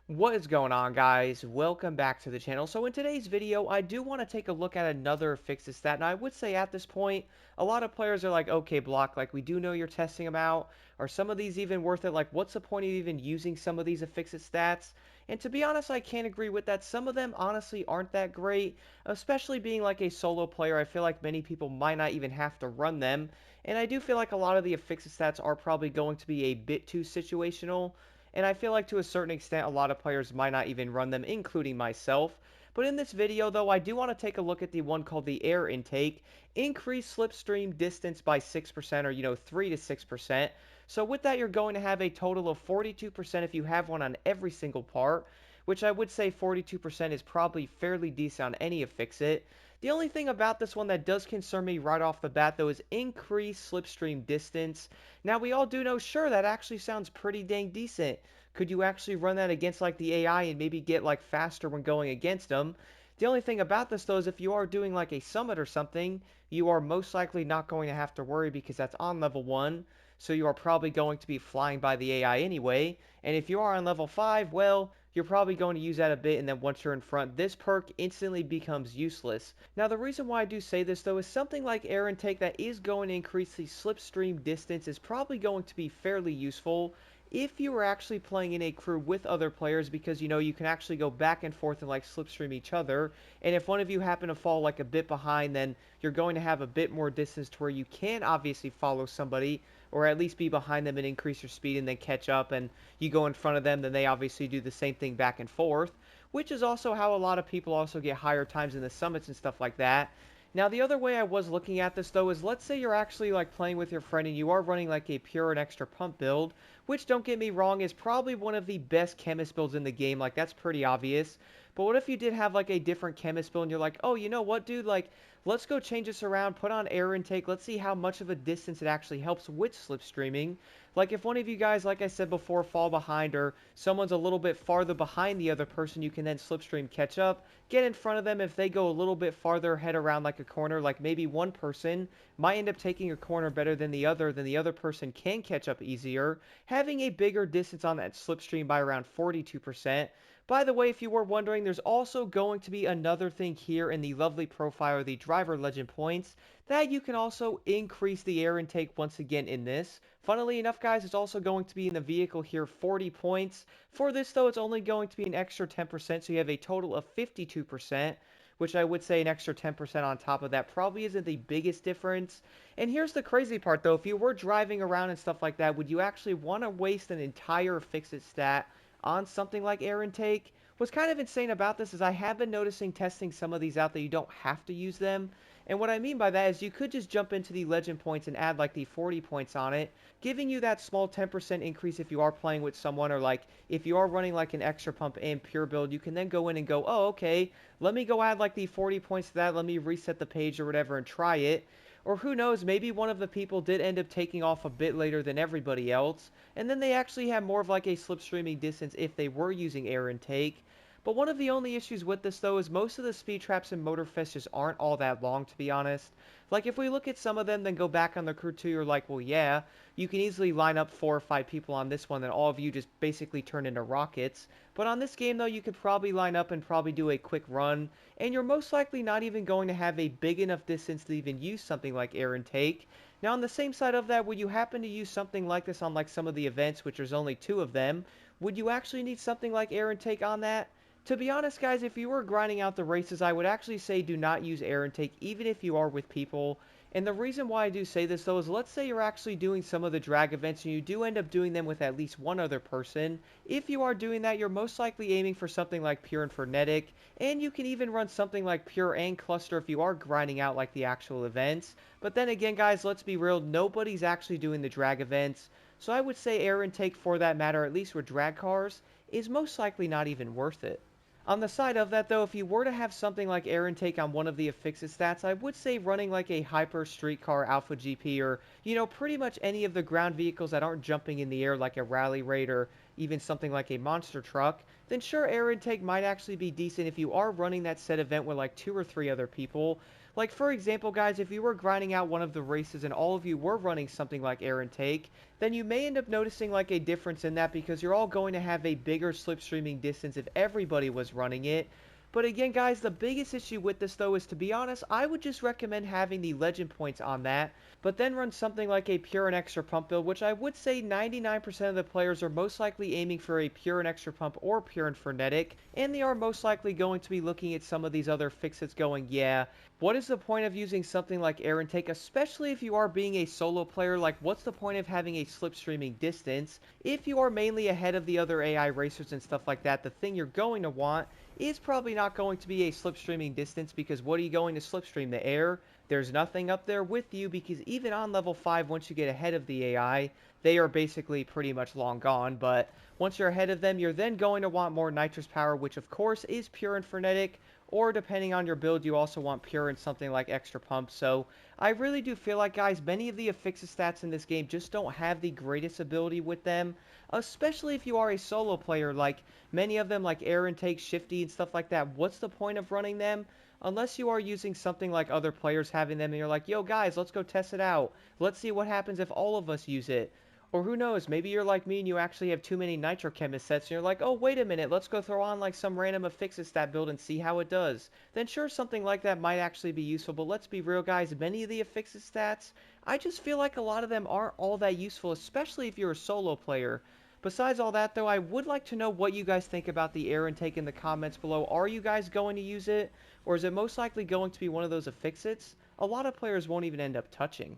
What is going on, guys? Welcome back to the channel. So in today's video, I do want to take a look at another fixes stat. Now, I would say at this point, a lot of players are like, okay, Block, like we do know you're testing them out. Are some of these even worth it? Like, what's the point of even using some of these affixes stats? And to be honest, I can't agree with that. Some of them honestly aren't that great, especially being like a solo player. I feel like many people might not even have to run them. And I do feel like a lot of the affixes stats are probably going to be a bit too situational. And I feel like to a certain extent, a lot of players might not even run them, including myself. But in this video, though, I do want to take a look at the one called the air intake. Increase slipstream distance by 6% or, 3 to 6%. So with that, you're going to have a total of 42% if you have one on every single part, which I would say 42% is probably fairly decent on any Affix-It. The only thing about this one that does concern me right off the bat, though, is increased slipstream distance. Now, we all do know, sure, that actually sounds pretty dang decent. Could you actually run that against, like, the AI and maybe get, like, faster when going against them? The only thing about this, though, is if you are doing, like, a summit or something, you are most likely not going to have to worry because that's on level 1, so you are probably going to be flying by the AI anyway. And if you are on level 5, well, you're probably going to use that a bit, and then once you're in front, this perk instantly becomes useless. Now, the reason why I do say this, though, is something like air intake that is going to increase the slipstream distance is probably going to be fairly useful if you were actually playing in a crew with other players, because you can actually go back and forth and like slipstream each other. And if one of you happen to fall like a bit behind, then you're going to have a bit more distance to where you can obviously follow somebody, or at least be behind them and increase your speed and then catch up, and you go in front of them, then they obviously do the same thing back and forth, which is also how a lot of people also get higher times in the summits and stuff like that. Now, the other way I was looking at this, though, is let's say you're actually like playing with your friend and you are running like a pure and extra pump build, which, don't get me wrong, is probably one of the best chemist builds in the game. Like, that's pretty obvious. But what if you did have like a different chemist build and you're like, oh, you know what, dude, like, let's go change this around, put on air intake, let's see how much of a distance it actually helps with slipstreaming. Like, if one of you guys, like I said before, fall behind, or someone's a little bit farther behind the other person, you can then slipstream catch up, get in front of them. If they go a little bit farther, head around like a corner, like maybe one person might end up taking a corner better than the other person can catch up easier, having a bigger distance on that slipstream by around 42%. By the way, if you were wondering, there's also going to be another thing here in the lovely profile, the driver legend points, that you can also increase the air intake once again in this. Funnily enough, guys, it's also going to be in the vehicle here, 40 points. For this, though, it's only going to be an extra 10%, so you have a total of 52%, which I would say an extra 10% on top of that probably isn't the biggest difference. And here's the crazy part, though. If you were driving around and stuff like that, would you actually want to waste an entire fix-it stat on something like air intake? What's kind of insane about this is I have been noticing testing some of these out that you don't have to use them. And what I mean by that is you could just jump into the legend points and add like the 40 points on it, giving you that small 10% increase if you are playing with someone, or like if you are running like an extra pump and pure build, you can then go in and go, oh, okay, let me go add like the 40 points to that, let me reset the page or whatever and try it. Or who knows, maybe one of the people did end up taking off a bit later than everybody else, and then they actually have more of like a slipstreaming distance if they were using air intake. But one of the only issues with this, though, is most of the speed traps in Motorfest just aren't all that long, to be honest. Like, if we look at some of them, then go back on the crew 2, you're like, well, yeah, you can easily line up 4 or 5 people on this one, and all of you just basically turn into rockets. But on this game, though, you could probably line up and probably do a quick run, and you're most likely not even going to have a big enough distance to even use something like air intake. Now, on the same side of that, would you happen to use something like this on, like, some of the events, which there's only 2 of them? Would you actually need something like air intake on that? To be honest, guys, if you were grinding out the races, I would actually say do not use air intake, even if you are with people. And the reason why I do say this, though, is let's say you're actually doing some of the drag events and you do end up doing them with at least one other person. If you are doing that, you're most likely aiming for something like Pure and Frenetic, and you can even run something like Pure and Cluster if you are grinding out like the actual events. But then again, guys, let's be real, nobody's actually doing the drag events. So I would say air intake, for that matter, at least with drag cars, is most likely not even worth it. On the side of that, though, if you were to have something like air intake on one of the Affix's stats, I would say running like a Hyper Streetcar Alpha GP, or, pretty much any of the ground vehicles that aren't jumping in the air like a Rally Raid or even something like a Monster Truck, then sure, air intake might actually be decent if you are running that set event with like 2 or 3 other people. Like, for example, guys, if you were grinding out one of the races and all of you were running something like air intake, then you may end up noticing like a difference in that because you're all going to have a bigger slipstreaming distance if everybody was running it. But again, guys, the biggest issue with this, though, is to be honest, I would just recommend having the legend points on that, but then run something like a pure and extra pump build, which I would say 99% of the players are most likely aiming for a pure and extra pump or pure and frenetic, and they are most likely going to be looking at some of these other fixes going, yeah, what is the point of using something like air intake, especially if you are being a solo player? Like, what's the point of having a slipstreaming distance? If you are mainly ahead of the other AI racers and stuff like that, the thing you're going to want is probably not going to be a slipstreaming distance, because what are you going to slipstream? The air? There's nothing up there with you, because even on level 5, once you get ahead of the AI, they are basically pretty much long gone. But once you're ahead of them, you're then going to want more nitrous power, which of course is pure and frenetic, or depending on your build, you also want pure and something like extra pump. So I really do feel like, guys, many of the Affix's stats in this game just don't have the greatest ability with them, especially if you are a solo player. Like, many of them, like air intake, shifty, and stuff like that, what's the point of running them? Unless you are using something like other players having them and you're like, yo, guys, let's go test it out. Let's see what happens if all of us use it. Or who knows, maybe you're like me and you actually have too many nitrochemist sets and you're like, oh, wait a minute, let's go throw on like some random Affixes stat build and see how it does. Then sure, something like that might actually be useful, but let's be real, guys, many of the Affixes stats, I just feel like a lot of them aren't all that useful, especially if you're a solo player. Besides all that, though, I would like to know what you guys think about the air intake in the comments below. Are you guys going to use it, or is it most likely going to be one of those Affixes a lot of players won't even end up touching?